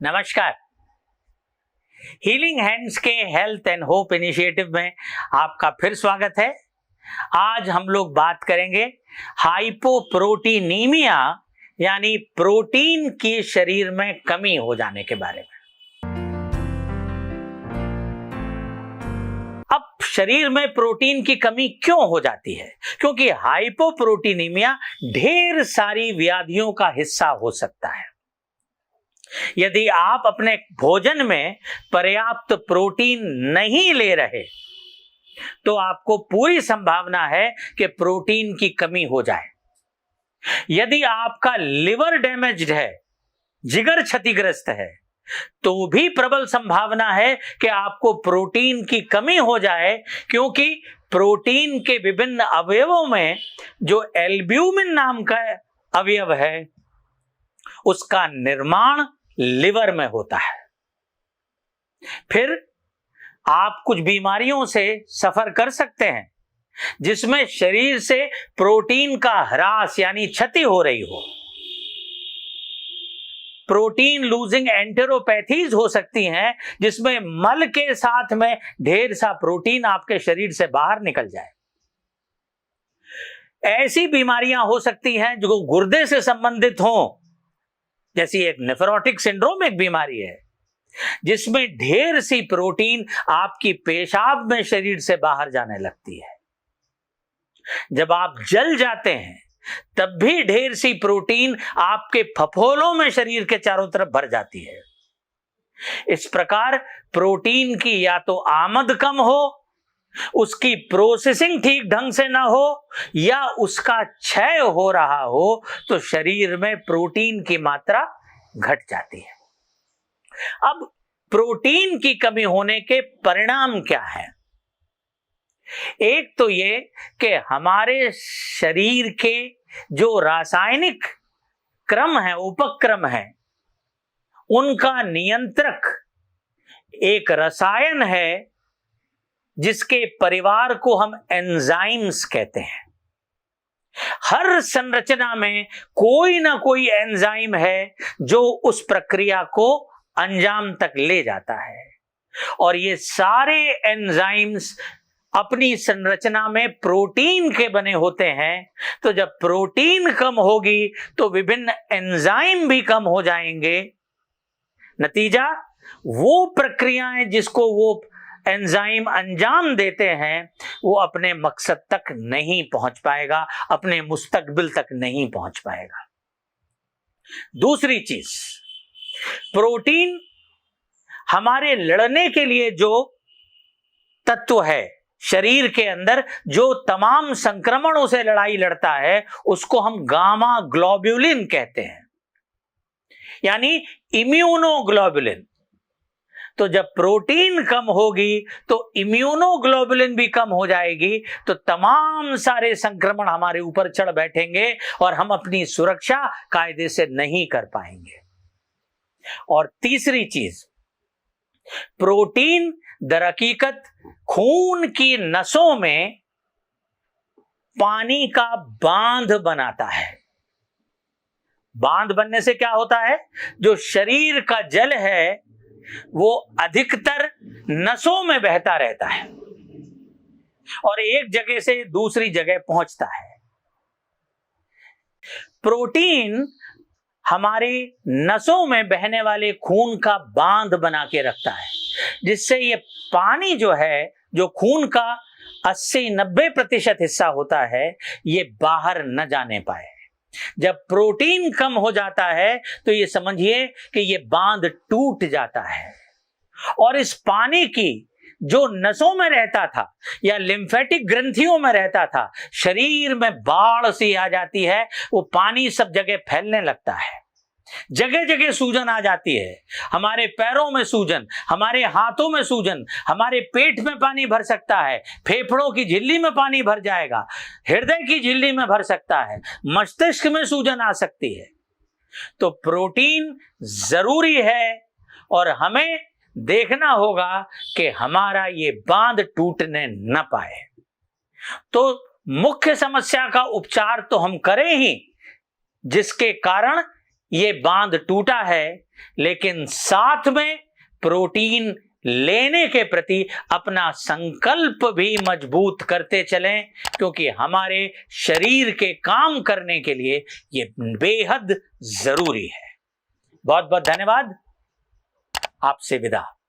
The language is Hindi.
नमस्कार। हीलिंग हैंड्स के हेल्थ एंड होप इनिशिएटिव में आपका फिर स्वागत है। आज हम लोग बात करेंगे हाइपोप्रोटीनीमिया यानी प्रोटीन की शरीर में कमी हो जाने के बारे में। अब शरीर में प्रोटीन की कमी क्यों हो जाती है? क्योंकि हाइपोप्रोटीनीमिया ढेर सारी व्याधियों का हिस्सा हो सकता है। यदि आप अपने भोजन में पर्याप्त प्रोटीन नहीं ले रहे तो आपको पूरी संभावना है कि प्रोटीन की कमी हो जाए। यदि आपका लिवर डैमेज्ड है, जिगर क्षतिग्रस्त है, तो भी प्रबल संभावना है कि आपको प्रोटीन की कमी हो जाए, क्योंकि प्रोटीन के विभिन्न अवयवों में जो एल्ब्यूमिन नाम का अवयव है उसका निर्माण लिवर में होता है। फिर आप कुछ बीमारियों से सफर कर सकते हैं जिसमें शरीर से प्रोटीन का ह्रास यानी क्षति हो रही हो। प्रोटीन लूजिंग एंटेरोपैथीज हो सकती हैं जिसमें मल के साथ में ढेर सा प्रोटीन आपके शरीर से बाहर निकल जाए। ऐसी बीमारियां हो सकती हैं जो गुर्दे से संबंधित हों, जैसी एक नेफ्रोटिक सिंड्रोम एक बीमारी है जिसमें ढेर सी प्रोटीन आपकी पेशाब में शरीर से बाहर जाने लगती है। जब आप जल जाते हैं तब भी ढेर सी प्रोटीन आपके फफोलों में शरीर के चारों तरफ भर जाती है। इस प्रकार प्रोटीन की या तो आमद कम हो, उसकी प्रोसेसिंग ठीक ढंग से ना हो, या उसका क्षय हो रहा हो तो शरीर में प्रोटीन की मात्रा घट जाती है। अब प्रोटीन की कमी होने के परिणाम क्या है? एक तो ये कि हमारे शरीर के जो रासायनिक क्रम है, उपक्रम है, उनका नियंत्रक एक रसायन है जिसके परिवार को हम एंजाइम्स कहते हैं। हर संरचना में कोई ना कोई एंजाइम है जो उस प्रक्रिया को अंजाम तक ले जाता है, और ये सारे एंजाइम्स अपनी संरचना में प्रोटीन के बने होते हैं। तो जब प्रोटीन कम होगी तो विभिन्न एंजाइम भी कम हो जाएंगे। नतीजा, वो प्रक्रियाएं जिसको वो एंजाइम अंजाम देते हैं वो अपने मकसद तक नहीं पहुंच पाएगा, अपने मुस्तकबिल तक नहीं पहुंच पाएगा। दूसरी चीज, प्रोटीन हमारे लड़ने के लिए जो तत्व है शरीर के अंदर, जो तमाम संक्रमणों से लड़ाई लड़ता है, उसको हम गामा ग्लोब्यूलिन कहते हैं, यानी इम्यूनोग्लोबुलिन। तो जब प्रोटीन कम होगी तो इम्यूनोग्लोबुलिन भी कम हो जाएगी, तो तमाम सारे संक्रमण हमारे ऊपर चढ़ बैठेंगे और हम अपनी सुरक्षा कायदे से नहीं कर पाएंगे। और तीसरी चीज, प्रोटीन दरहकीकत खून की नसों में पानी का बांध बनाता है। बांध बनने से क्या होता है? जो शरीर का जल है वो अधिकतर नसों में बहता रहता है और एक जगह से दूसरी जगह पहुंचता है। प्रोटीन हमारे नसों में बहने वाले खून का बांध बना के रखता है, जिससे ये पानी जो है, जो खून का 80-90% हिस्सा होता है, ये बाहर न जाने पाए। जब प्रोटीन कम हो जाता है तो ये समझिए कि ये बांध टूट जाता है, और इस पानी की जो नसों में रहता था या लिम्फेटिक ग्रंथियों में रहता था, शरीर में बाढ़ सी आ जाती है। वो पानी सब जगह फैलने लगता है, जगह जगह सूजन आ जाती है। हमारे पैरों में सूजन, हमारे हाथों में सूजन, हमारे पेट में पानी भर सकता है, फेफड़ों की झिल्ली में पानी भर जाएगा, हृदय की झिल्ली में भर सकता है, मस्तिष्क में सूजन आ सकती है। तो प्रोटीन जरूरी है और हमें देखना होगा कि हमारा ये बांध टूटने न पाए। तो मुख्य समस्या का उपचार तो हम करें ही, जिसके कारण ये बांध टूटा है, लेकिन साथ में प्रोटीन लेने के प्रति अपना संकल्प भी मजबूत करते चलें, क्योंकि हमारे शरीर के काम करने के लिए ये बेहद जरूरी है। बहुत बहुत धन्यवाद। आपसे विदा।